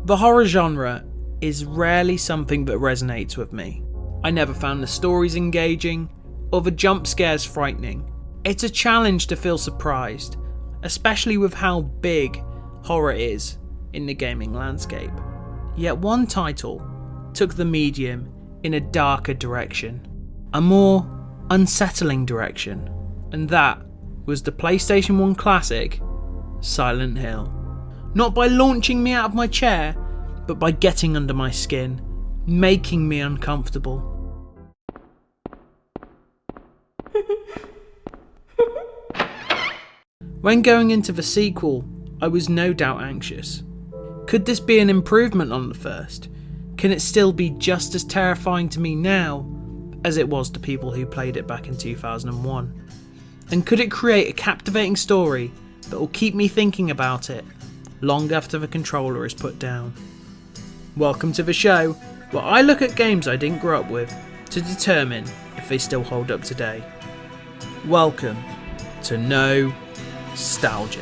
The horror genre is rarely something that resonates with me. I never found the stories engaging or the jump scares frightening. It's a challenge to feel surprised, especially with how big horror is in the gaming landscape. Yet one title took the medium in a darker direction, a more unsettling direction, and that was the PlayStation 1 classic, Silent Hill. Not by launching me out of my chair, but by getting under my skin, making me uncomfortable. When going into the sequel, I was no doubt anxious. Could this be an improvement on the first? Can it still be just as terrifying to me now as it was to people who played it back in 2001? And could it create a captivating story that will keep me thinking about it long after the controller is put down? Welcome to the show, where I look at games I didn't grow up with to determine if they still hold up today. Welcome to No-Stalgia.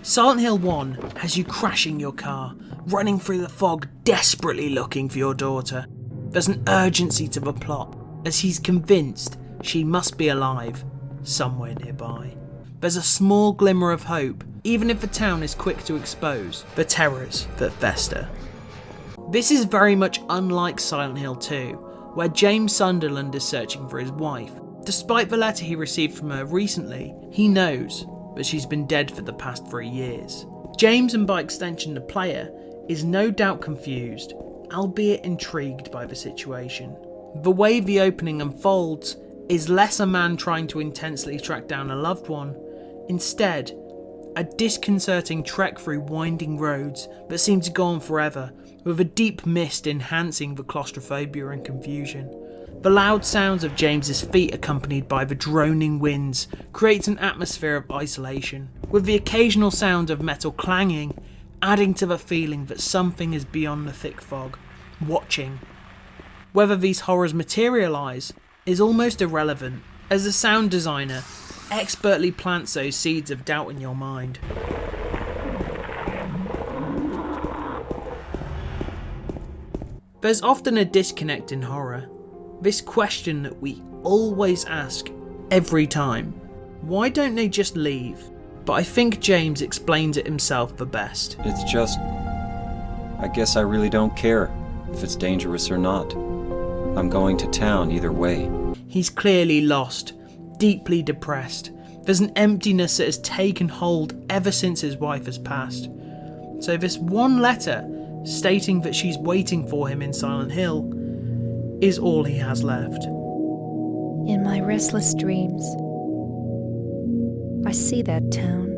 Silent Hill 1 has you crashing your car, running through the fog desperately looking for your daughter. There's an urgency to the plot, as he's convinced she must be alive somewhere nearby. There's a small glimmer of hope, even if the town is quick to expose the terrors that fester. This is very much unlike Silent Hill 2, where James Sunderland is searching for his wife. Despite the letter he received from her recently, he knows that she's been dead for the past 3 years. James, and by extension the player, is no doubt confused, albeit intrigued by the situation. The way the opening unfolds is less a man trying to intensely track down a loved one, instead a disconcerting trek through winding roads that seem to go on forever, with a deep mist enhancing the claustrophobia and confusion. The loud sounds of James's feet, accompanied by the droning winds, creates an atmosphere of isolation, with the occasional sound of metal clanging adding to the feeling that something is beyond the thick fog, watching. Whether these horrors materialise is almost irrelevant, as the sound designer expertly plants those seeds of doubt in your mind. There's often a disconnect in horror. This question that we always ask every time. Why don't they just leave? But I think James explains it himself the best. It's just, I guess I really don't care if it's dangerous or not. I'm going to town either way. He's clearly lost, deeply depressed. There's an emptiness that has taken hold ever since his wife has passed. So this one letter stating that she's waiting for him in Silent Hill is all he has left. In my restless dreams, I see that town.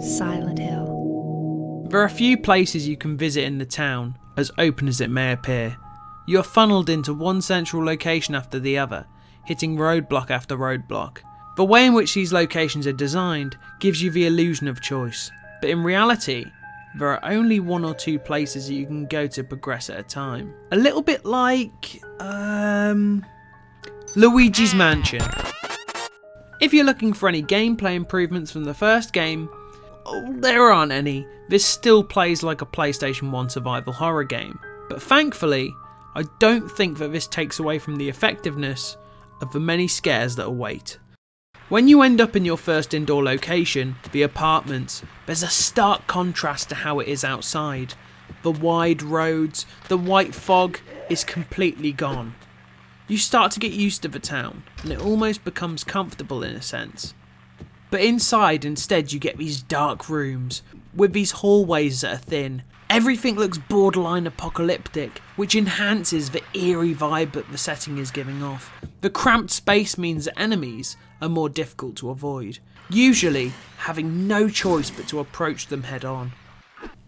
Silent Hill. There are a few places you can visit in the town, as open as it may appear. You are funneled into one central location after the other, hitting roadblock after roadblock. The way in which these locations are designed gives you the illusion of choice, but in reality, there are only 1 or 2 places that you can go to progress at a time. A little bit like Luigi's Mansion. If you're looking for any gameplay improvements from the first game, there aren't any. This still plays like a PlayStation 1 survival horror game. But thankfully, I don't think that this takes away from the effectiveness of the many scares that await. When you end up in your first indoor location, the apartment, there's a stark contrast to how it is outside. The wide roads, the white fog is completely gone. You start to get used to the town, and it almost becomes comfortable in a sense. But inside, instead, you get these dark rooms, with these hallways that are thin. Everything looks borderline apocalyptic, which enhances the eerie vibe that the setting is giving off. The cramped space means that enemies are more difficult to avoid, usually having no choice but to approach them head on.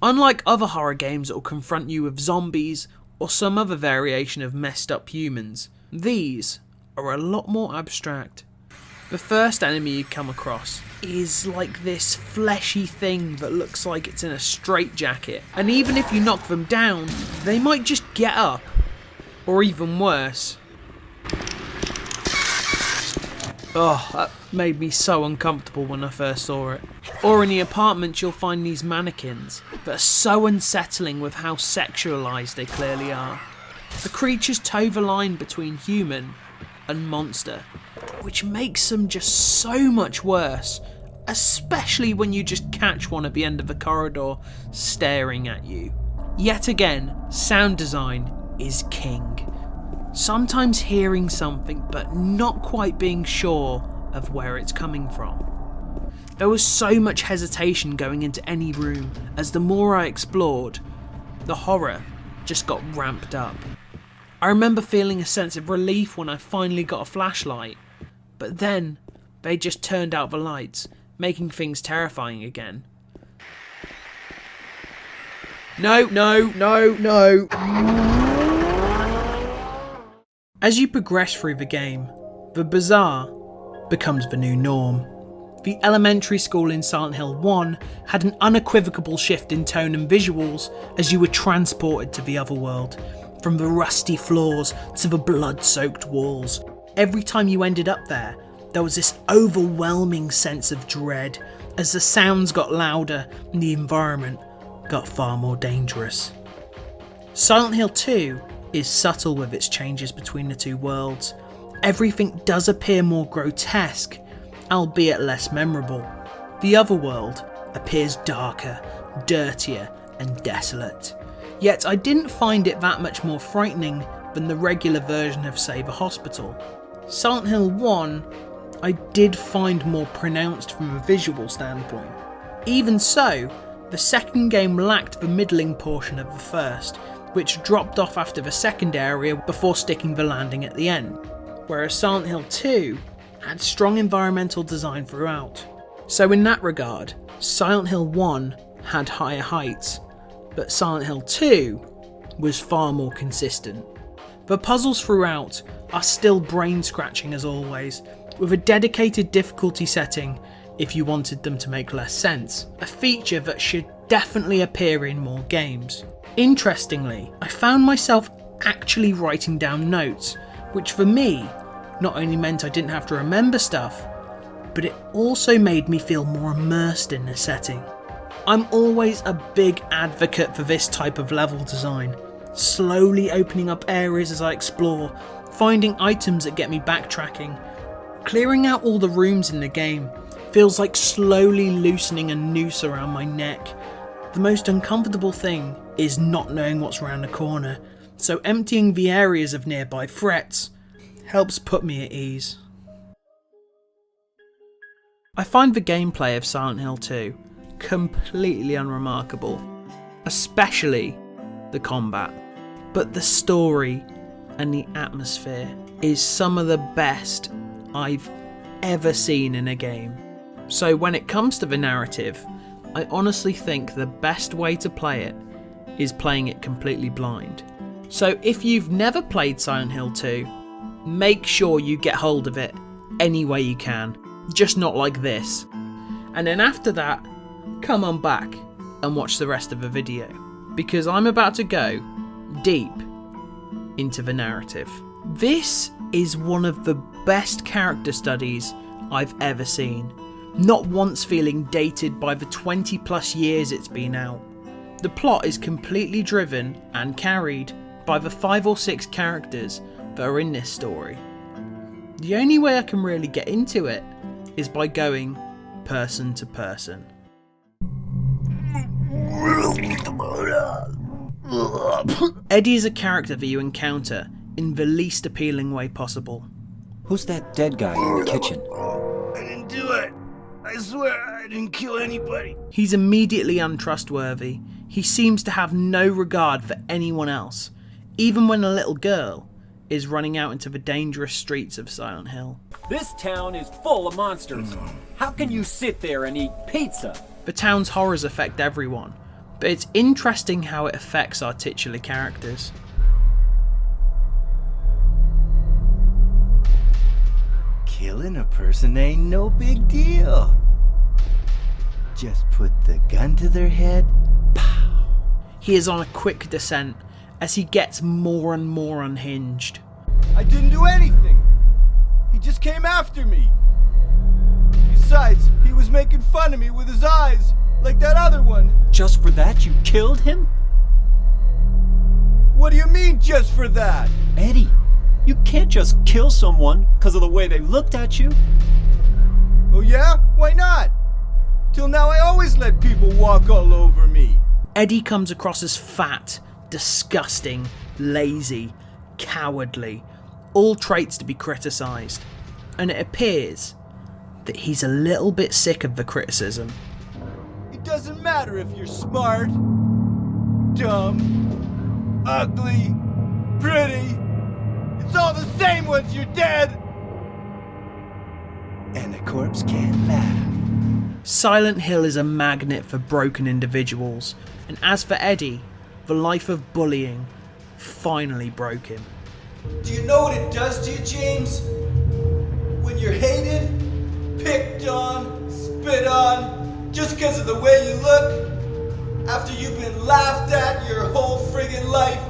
Unlike other horror games that will confront you with zombies or some other variation of messed up humans, these are a lot more abstract. The first enemy you come across is like this fleshy thing that looks like it's in a straitjacket, and even if you knock them down, they might just get up, or even worse, Oh, that made me so uncomfortable when I first saw it. Or in the apartments you'll find these mannequins that are so unsettling with how sexualised they clearly are. The creatures toe the line between human and monster, which makes them just so much worse, especially when you just catch one at the end of the corridor staring at you. Yet again, sound design is king. Sometimes hearing something but not quite being sure of where it's coming from. There was so much hesitation going into any room as the more I explored, the horror just got ramped up. I remember feeling a sense of relief when I finally got a flashlight, but then they just turned out the lights, making things terrifying again. No. As you progress through the game, the bizarre becomes the new norm. The elementary school in Silent Hill 1 had an unequivocal shift in tone and visuals as you were transported to the other world, from the rusty floors to the blood-soaked walls. Every time you ended up there was this overwhelming sense of dread as the sounds got louder and the environment got far more dangerous. Silent Hill 2 is subtle with its changes between the two worlds. Everything does appear more grotesque, albeit less memorable. The other world appears darker, dirtier, and desolate. Yet I didn't find it that much more frightening than the regular version of, say, the hospital. Silent Hill 1 I did find more pronounced from a visual standpoint. Even so, the second game lacked the middling portion of the first, which dropped off after the second area before sticking the landing at the end, whereas Silent Hill 2 had strong environmental design throughout. So in that regard, Silent Hill 1 had higher heights, but Silent Hill 2 was far more consistent. The puzzles throughout are still brain-scratching as always, with a dedicated difficulty setting if you wanted them to make less sense, a feature that should definitely appear in more games. Interestingly, I found myself actually writing down notes, which for me not only meant I didn't have to remember stuff, but it also made me feel more immersed in the setting. I'm always a big advocate for this type of level design, slowly opening up areas as I explore, finding items that get me backtracking. Clearing out all the rooms in the game feels like slowly loosening a noose around my neck. The most uncomfortable thing is not knowing what's around the corner, so emptying the areas of nearby threats helps put me at ease. I find the gameplay of Silent Hill 2 completely unremarkable, especially the combat, but the story and the atmosphere is some of the best I've ever seen in a game. So when it comes to the narrative, I honestly think the best way to play it is playing it completely blind. So if you've never played Silent Hill 2, make sure you get hold of it any way you can, just not like this. And then after that, come on back and watch the rest of the video, because I'm about to go deep into the narrative. This is one of the best character studies I've ever seen, not once feeling dated by the 20 plus years it's been out. The plot is completely driven and carried by the 5 or 6 characters that are in this story. The only way I can really get into it is by going person to person. Eddie is a character that you encounter in the least appealing way possible. Who's that dead guy in the kitchen? I didn't do it. I swear I didn't kill anybody. He's immediately untrustworthy. He seems to have no regard for anyone else, even when a little girl is running out into the dangerous streets of Silent Hill. This town is full of monsters. How can you sit there and eat pizza? The town's horrors affect everyone, but it's interesting how it affects our titular characters. Killing a person ain't no big deal. Just put the gun to their head. Pow. He is on a quick descent as he gets more and more unhinged. I didn't do anything. He just came after me. Besides, he was making fun of me with his eyes, like that other one. Just for that, you killed him? What do you mean, just for that? Eddie, you can't just kill someone because of the way they looked at you. Oh yeah? Why not? Till now I always let people walk all over me. Eddie comes across as fat, disgusting, lazy, cowardly, all traits to be criticised, and it appears that he's a little bit sick of the criticism. It doesn't matter if you're smart, dumb, ugly, pretty. It's all the same once you're dead. And a corpse can't laugh. Silent Hill is a magnet for broken individuals, and as for Eddie, the life of bullying finally broke him. Do you know what it does to you, James? When you're hated, picked on, spit on, just because of the way you look, after you've been laughed at your whole friggin' life.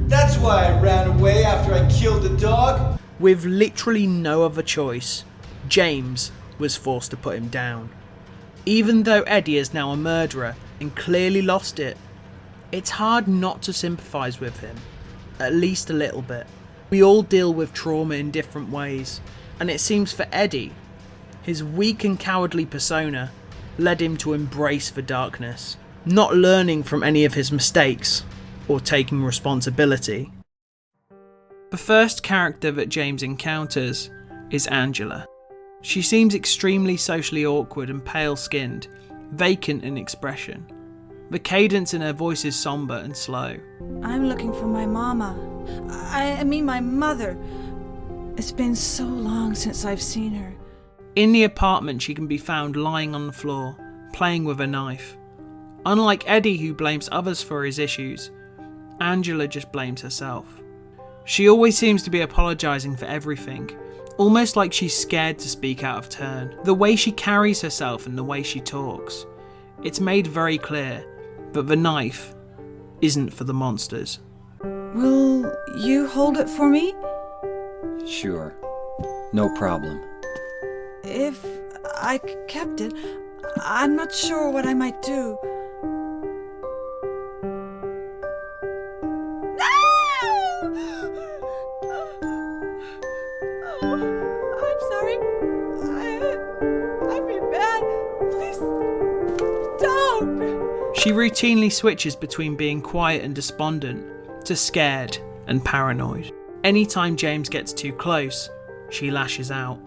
That's why I ran away after I killed the dog. With literally no other choice, James was forced to put him down. Even though Eddie is now a murderer and clearly lost it, it's hard not to sympathise with him, at least a little bit. We all deal with trauma in different ways, and it seems for Eddie, his weak and cowardly persona led him to embrace the darkness, not learning from any of his mistakes or taking responsibility. The first character that James encounters is Angela. She seems extremely socially awkward and pale-skinned, vacant in expression. The cadence in her voice is somber and slow. I'm looking for my mama. I mean my mother. It's been so long since I've seen her. In the apartment, she can be found lying on the floor, playing with a knife. Unlike Eddie, who blames others for his issues, Angela just blames herself. She always seems to be apologising for everything, almost like she's scared to speak out of turn. The way she carries herself and the way she talks, it's made very clear that the knife isn't for the monsters. Will you hold it for me? Sure. No problem. If I kept it, I'm not sure what I might do. I'm sorry. I've been bad. Please don't. She routinely switches between being quiet and despondent to scared and paranoid. Anytime James gets too close, she lashes out.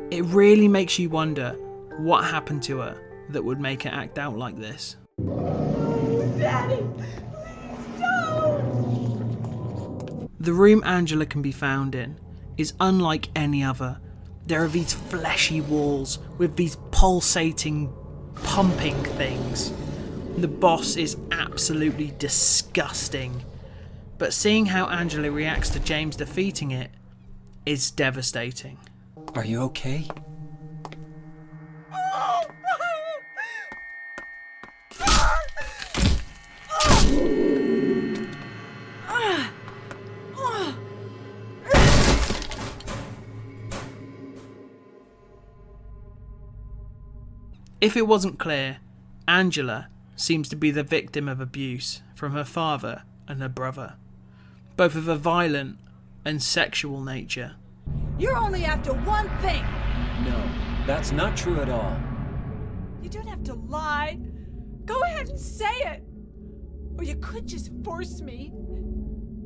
It really makes you wonder what happened to her that would make her act out like this. Daddy, please don't. The room Angela can be found in is unlike any other. There are these fleshy walls with these pulsating, pumping things. The boss is absolutely disgusting. But seeing how Angela reacts to James defeating it is devastating. Are you okay? If it wasn't clear, Angela seems to be the victim of abuse from her father and her brother, both of a violent and sexual nature. You're only after one thing. No, that's not true at all. You don't have to lie. Go ahead and say it. Or you could just force me.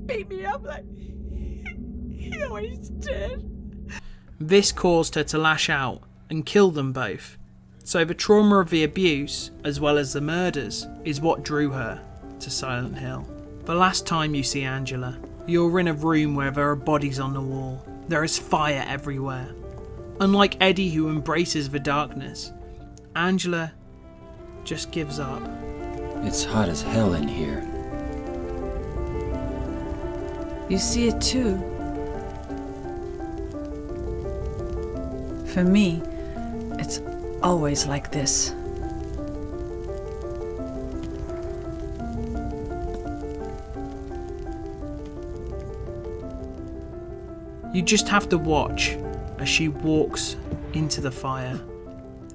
Beat me up like he always did. This caused her to lash out and kill them both. So the trauma of the abuse, as well as the murders, is what drew her to Silent Hill. The last time you see Angela, you're in a room where there are bodies on the wall. There is fire everywhere. Unlike Eddie, who embraces the darkness, Angela just gives up. It's hot as hell in here. You see it too. For me, it's always like this. You just have to watch as she walks into the fire,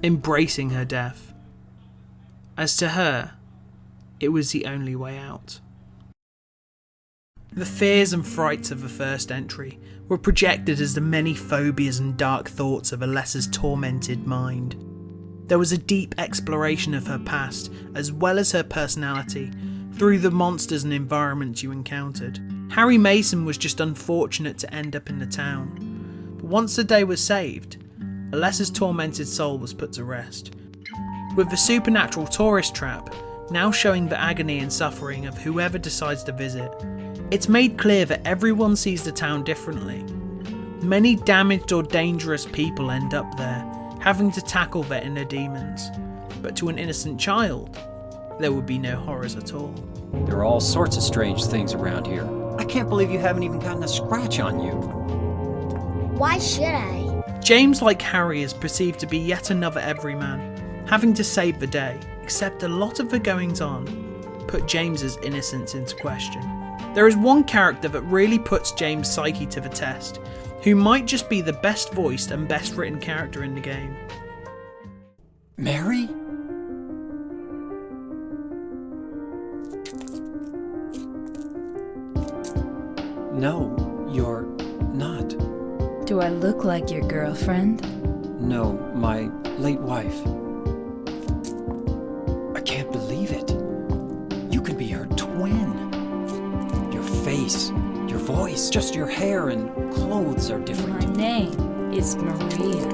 embracing her death. As to her, it was the only way out. The fears and frights of the first entry were projected as the many phobias and dark thoughts of Alessa's tormented mind. There was a deep exploration of her past, as well as her personality, through the monsters and environments you encountered. Harry Mason was just unfortunate to end up in the town. But once the day was saved, Alessa's tormented soul was put to rest. With the supernatural tourist trap now showing the agony and suffering of whoever decides to visit, it's made clear that everyone sees the town differently. Many damaged or dangerous people end up there, having to tackle their inner demons. But to an innocent child, there would be no horrors at all. There are all sorts of strange things around here. I can't believe you haven't even gotten a scratch on you. Why should I? James, like Harry, is perceived to be yet another everyman, having to save the day, except a lot of the goings-on put James's innocence into question. There is one character that really puts James' psyche to the test, who might just be the best voiced and best written character in the game. Mary? No, you're not. Do I look like your girlfriend? No, my late wife. I can't believe it. You could be her twin. Your face, your voice, just your hair and clothes are My different. name is Maria.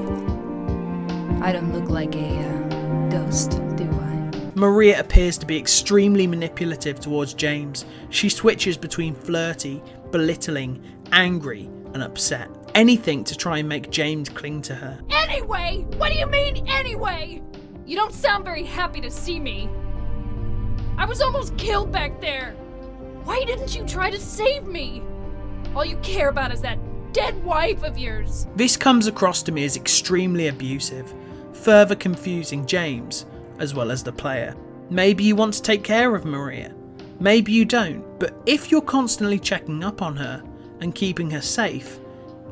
I don't look like a ghost, do I? Maria appears to be extremely manipulative towards James. She switches between flirty, belittling, angry, and upset. Anything to try and make James cling to her. Anyway? What do you mean, anyway? You don't sound very happy to see me. I was almost killed back there. Why didn't you try to save me? All you care about is that dead wife of yours. This comes across to me as extremely abusive, further confusing James, as well as the player. Maybe you want to take care of Maria. Maybe you don't, but if you're constantly checking up on her and keeping her safe,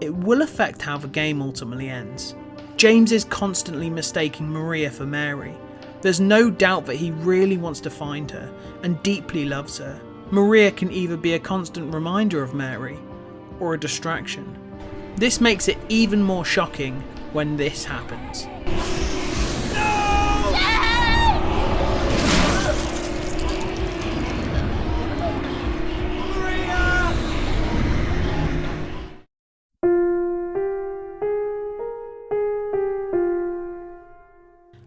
it will affect how the game ultimately ends. James is constantly mistaking Maria for Mary. There's no doubt that he really wants to find her and deeply loves her. Maria can either be a constant reminder of Mary or a distraction. This makes it even more shocking when this happens.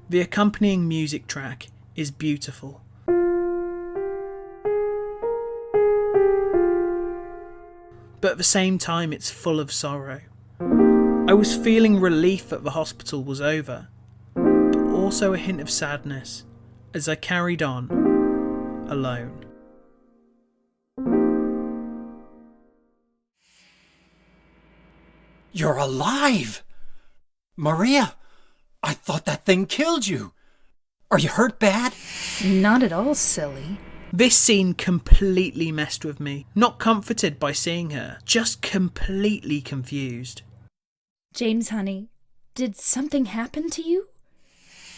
The accompanying music track is beautiful. But at the same time, it's full of sorrow. I was feeling relief that the hospital was over, but also a hint of sadness as I carried on, alone. You're alive! Maria! I thought that thing killed you! Are you hurt bad? Not at all, silly. This scene completely messed with me. Not comforted by seeing her, just completely confused. James, honey, did something happen to you?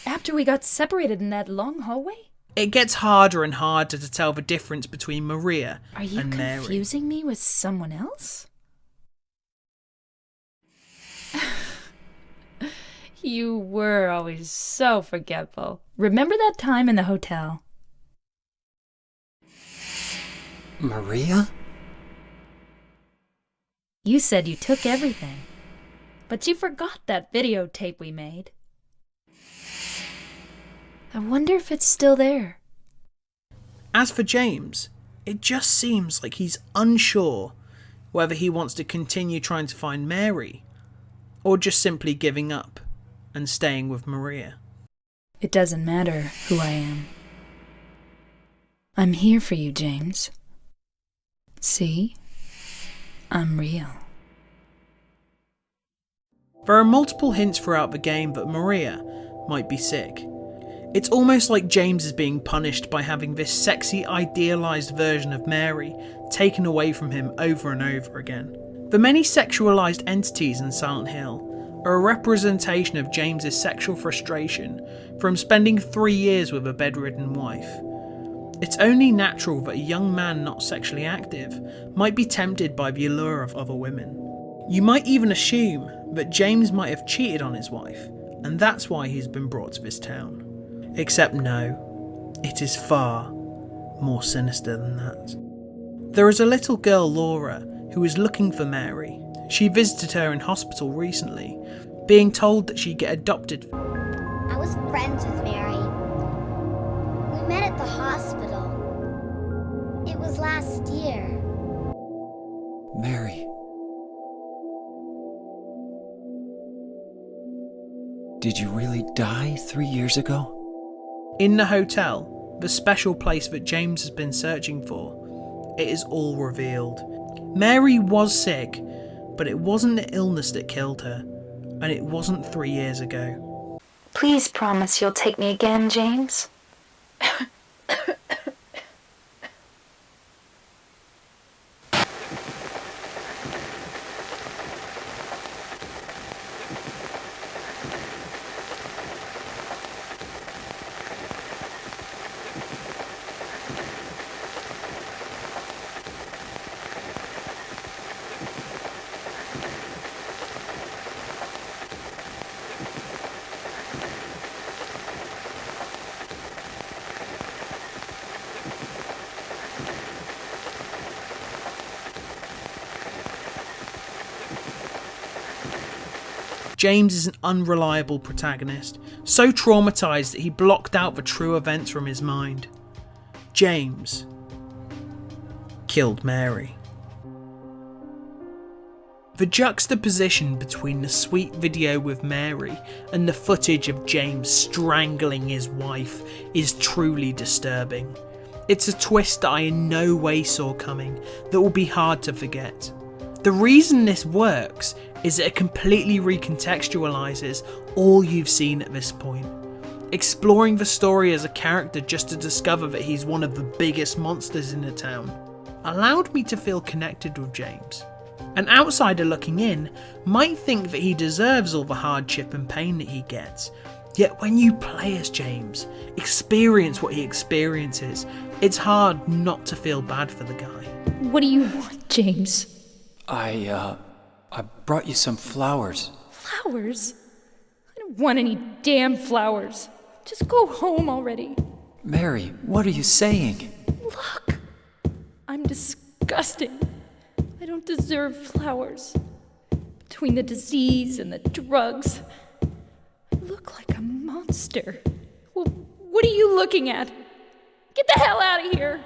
After we got separated in that long hallway? It gets harder and harder to tell the difference between Maria Are you and Mary. confusing me with someone else? You were always so forgetful. Remember that time in the hotel? Maria? You said you took everything, but you forgot that videotape we made. I wonder if it's still there. As for James, it just seems like he's unsure whether he wants to continue trying to find Mary or just simply giving up and staying with Maria. It doesn't matter who I am. I'm here for you, James. See? I'm real. There are multiple hints throughout the game that Maria might be sick. It's almost like James is being punished by having this sexy, idealised version of Mary taken away from him over and over again. The many sexualised entities in Silent Hill are a representation of James's sexual frustration from spending 3 years with a bedridden wife. It's only natural that a young man not sexually active might be tempted by the allure of other women. You might even assume that James might have cheated on his wife, and that's why he's been brought to this town. Except no, it is far more sinister than that. There is a little girl, Laura, who is looking for Mary. She visited her in hospital recently, being told that she'd get adopted. I was friends with Mary. We met at the hospital. It was last year. Mary. Did you really die 3 years ago? In the hotel, the special place that James has been searching for, it is all revealed. Mary was sick, but it wasn't the illness that killed her, and it wasn't 3 years ago. Please promise you'll take me again, James. James is an unreliable protagonist, so traumatised that he blocked out the true events from his mind. James killed Mary. The juxtaposition between the sweet video with Mary and the footage of James strangling his wife is truly disturbing. It's a twist that I in no way saw coming that will be hard to forget. The reason this works is that it completely recontextualises all you've seen at this point. Exploring the story as a character just to discover that he's one of the biggest monsters in the town allowed me to feel connected with James. An outsider looking in might think that he deserves all the hardship and pain that he gets, yet when you play as James, experience what he experiences, it's hard not to feel bad for the guy. What do you want, James? I brought you some flowers. Flowers? I don't want any damn flowers. Just go home already. Mary, what are you saying? Look! I'm disgusting. I don't deserve flowers. Between the disease and the drugs, I look like a monster. Well, what are you looking at? Get the hell out of here!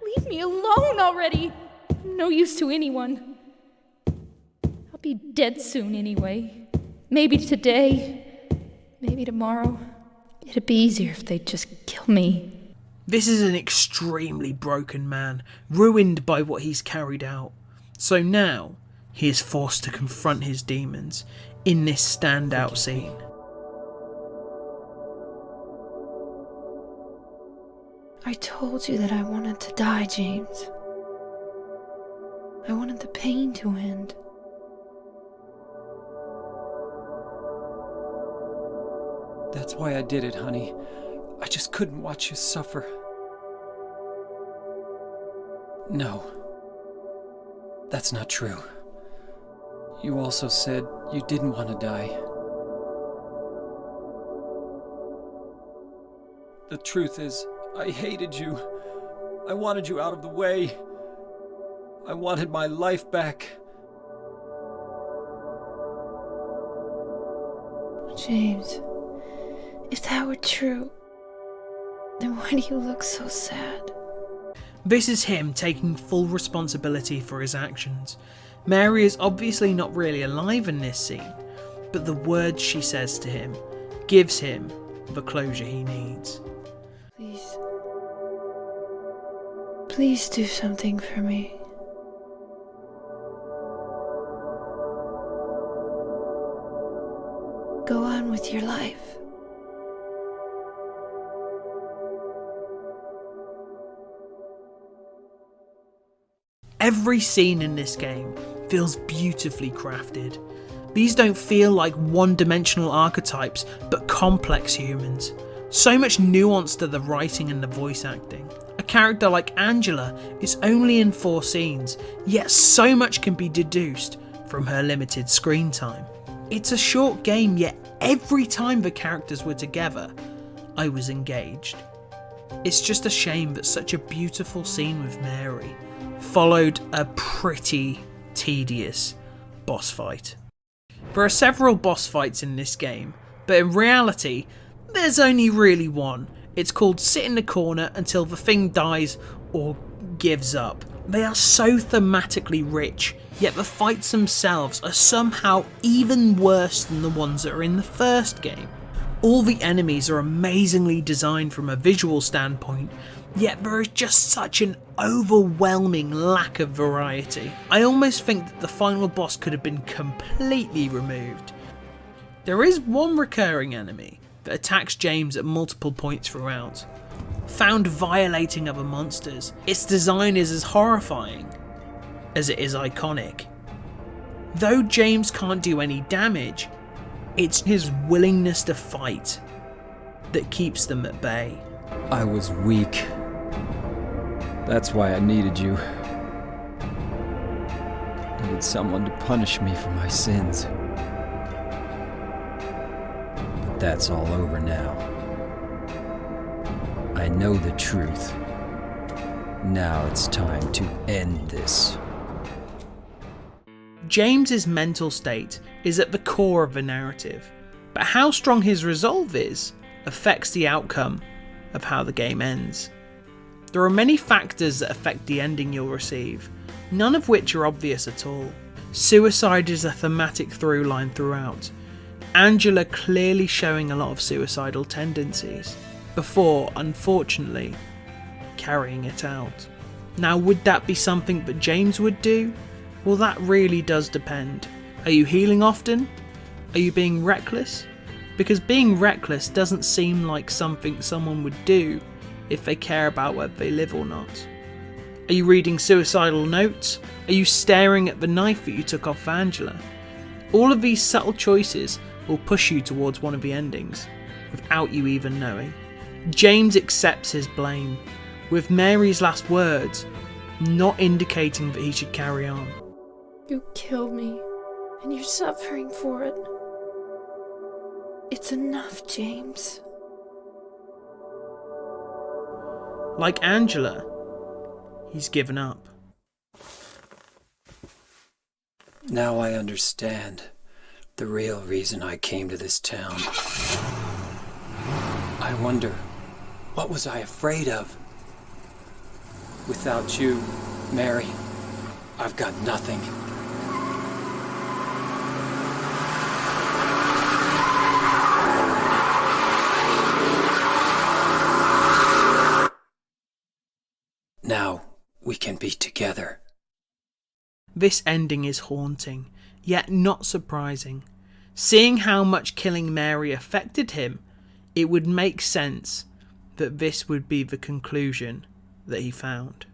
Leave me alone already! I'm no use to anyone. I'll be dead soon anyway. Maybe today, maybe tomorrow. It'd be easier if they'd just kill me. This is an extremely broken man, ruined by what he's carried out. So now, he is forced to confront his demons in this standout scene. I told you that I wanted to die, James. I wanted the pain to end. That's why I did it, honey. I just couldn't watch you suffer. No. That's not true. You also said you didn't want to die. The truth is, I hated you. I wanted you out of the way. I wanted my life back. James, if that were true, then why do you look so sad? This is him taking full responsibility for his actions. Mary is obviously not really alive in this scene, but the words she says to him gives him the closure he needs. Please do something for me. Go on with your life. Every scene in this game feels beautifully crafted. These don't feel like one-dimensional archetypes, but complex humans. So much nuance to the writing and the voice acting. A character like Angela is only in 4 scenes, yet so much can be deduced from her limited screen time. It's a short game, yet every time the characters were together, I was engaged. It's just a shame that such a beautiful scene with Mary followed a pretty tedious boss fight. There are several boss fights in this game, but in reality, there's only really one. It's called Sit in the Corner Until the Thing Dies or Gives Up. They are so thematically rich, yet the fights themselves are somehow even worse than the ones that are in the first game. All the enemies are amazingly designed from a visual standpoint, yet there is just such an overwhelming lack of variety. I almost think that the final boss could have been completely removed. There is one recurring enemy that attacks James at multiple points throughout. Found violating other monsters, its design is as horrifying as it is iconic. Though James can't do any damage, it's his willingness to fight that keeps them at bay. I was weak. That's why I needed you. Needed someone to punish me for my sins. But that's all over now. I know the truth. Now it's time to end this. James's mental state is at the core of the narrative, but how strong his resolve is affects the outcome of how the game ends. There are many factors that affect the ending you'll receive, none of which are obvious at all. Suicide is a thematic through line throughout, Angela clearly showing a lot of suicidal tendencies, before, unfortunately, carrying it out. Now, would that be something that James would do? Well, that really does depend. Are you healing often? Are you being reckless? Because being reckless doesn't seem like something someone would do if they care about whether they live or not. Are you reading suicidal notes? Are you staring at the knife that you took off Angela? All of these subtle choices will push you towards one of the endings, without you even knowing. James accepts his blame, with Mary's last words not indicating that he should carry on. You killed me, and you're suffering for it. It's enough, James. Like Angela, he's given up. Now I understand the real reason I came to this town. I wonder, what was I afraid of? Without you, Mary, I've got nothing. Now we can be together. This ending is haunting, yet not surprising. Seeing how much killing Mary affected him, it would make sense that this would be the conclusion that he found.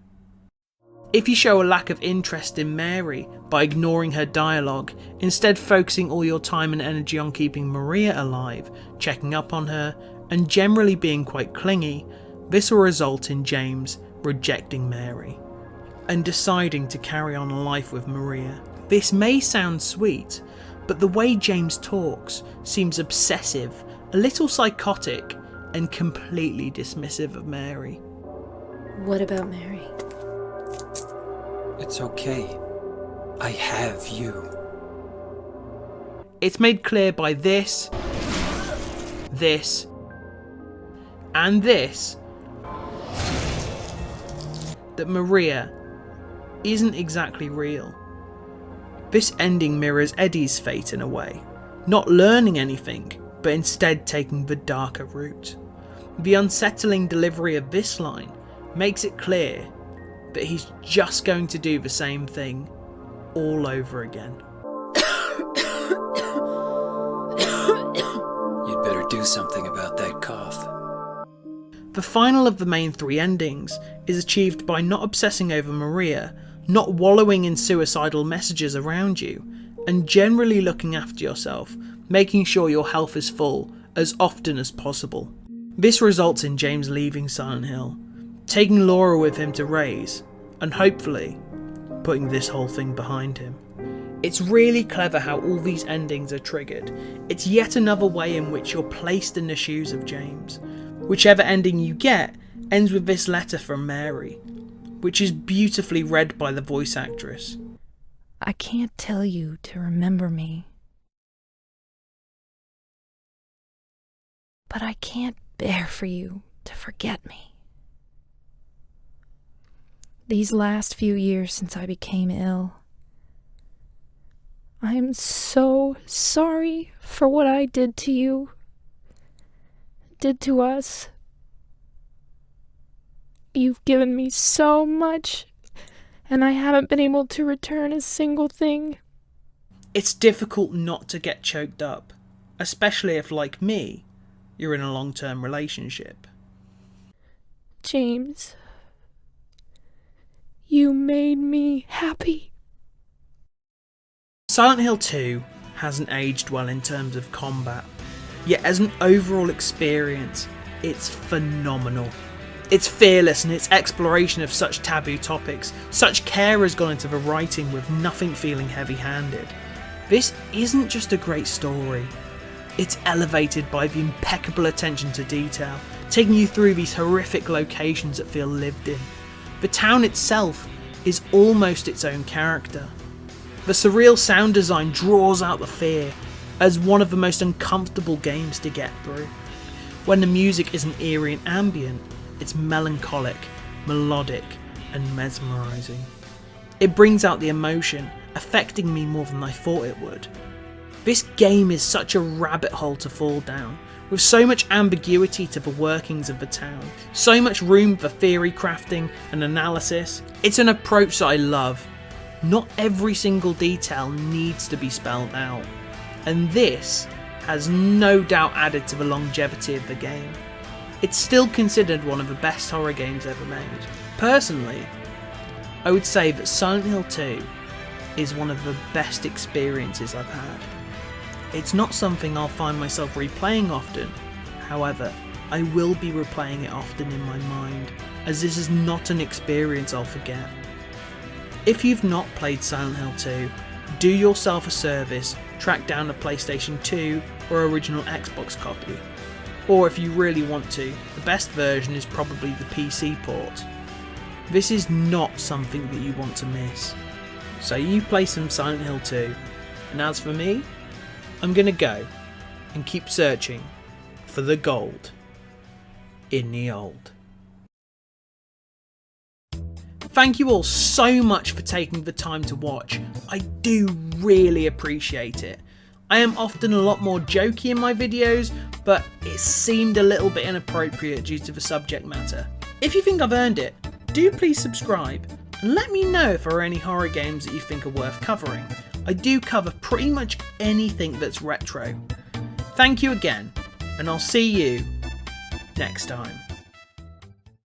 If you show a lack of interest in Mary by ignoring her dialogue, instead focusing all your time and energy on keeping Maria alive, checking up on her, and generally being quite clingy, this will result in James rejecting Mary and deciding to carry on a life with Maria. This may sound sweet, but the way James talks seems obsessive, a little psychotic, and completely dismissive of Mary. What about Mary? It's okay. I have you. It's made clear by this, and this that Maria isn't exactly real. This ending mirrors Eddie's fate in a way, not learning anything, but instead taking the darker route. The unsettling delivery of this line makes it clear that he's just going to do the same thing all over again. You'd better do something about that cough. The final of the main 3 endings is achieved by not obsessing over Maria, not wallowing in suicidal messages around you, and generally looking after yourself, making sure your health is full as often as possible. This results in James leaving Silent Hill, taking Laura with him to raise, and hopefully putting this whole thing behind him. It's really clever how all these endings are triggered. It's yet another way in which you're placed in the shoes of James. Whichever ending you get ends with this letter from Mary, which is beautifully read by the voice actress. I can't tell you to remember me, but I can't bear for you to forget me. These last few years since I became ill, I am so sorry for what I did to you, did to us. You've given me so much, and I haven't been able to return a single thing. It's difficult not to get choked up, especially if, like me, you're in a long-term relationship. James, you made me happy. Silent Hill 2 hasn't aged well in terms of combat, yet as an overall experience, it's phenomenal. It's fearless in its exploration of such taboo topics. Such care has gone into the writing with nothing feeling heavy-handed. This isn't just a great story, it's elevated by the impeccable attention to detail, taking you through these horrific locations that feel lived in. The town itself is almost its own character. The surreal sound design draws out the fear as one of the most uncomfortable games to get through. When the music isn't eerie and ambient, it's melancholic, melodic, and mesmerising. It brings out the emotion, affecting me more than I thought it would. This game is such a rabbit hole to fall down, with so much ambiguity to the workings of the town, so much room for theory crafting and analysis. It's an approach that I love. Not every single detail needs to be spelled out, and this has no doubt added to the longevity of the game. It's still considered one of the best horror games ever made. Personally, I would say that Silent Hill 2 is one of the best experiences I've had. It's not something I'll find myself replaying often, however, I will be replaying it often in my mind, as this is not an experience I'll forget. If you've not played Silent Hill 2, do yourself a service, track down a PlayStation 2 or original Xbox copy. Or if you really want to, the best version is probably the PC port. This is not something that you want to miss. So you play some Silent Hill 2, and as for me, I'm gonna go and keep searching for the gold in the old. Thank you all so much for taking the time to watch. I do really appreciate it. I am often a lot more jokey in my videos, but it seemed a little bit inappropriate due to the subject matter. If you think I've earned it, do please subscribe and let me know if there are any horror games that you think are worth covering. I do cover pretty much anything that's retro. Thank you again, and I'll see you next time.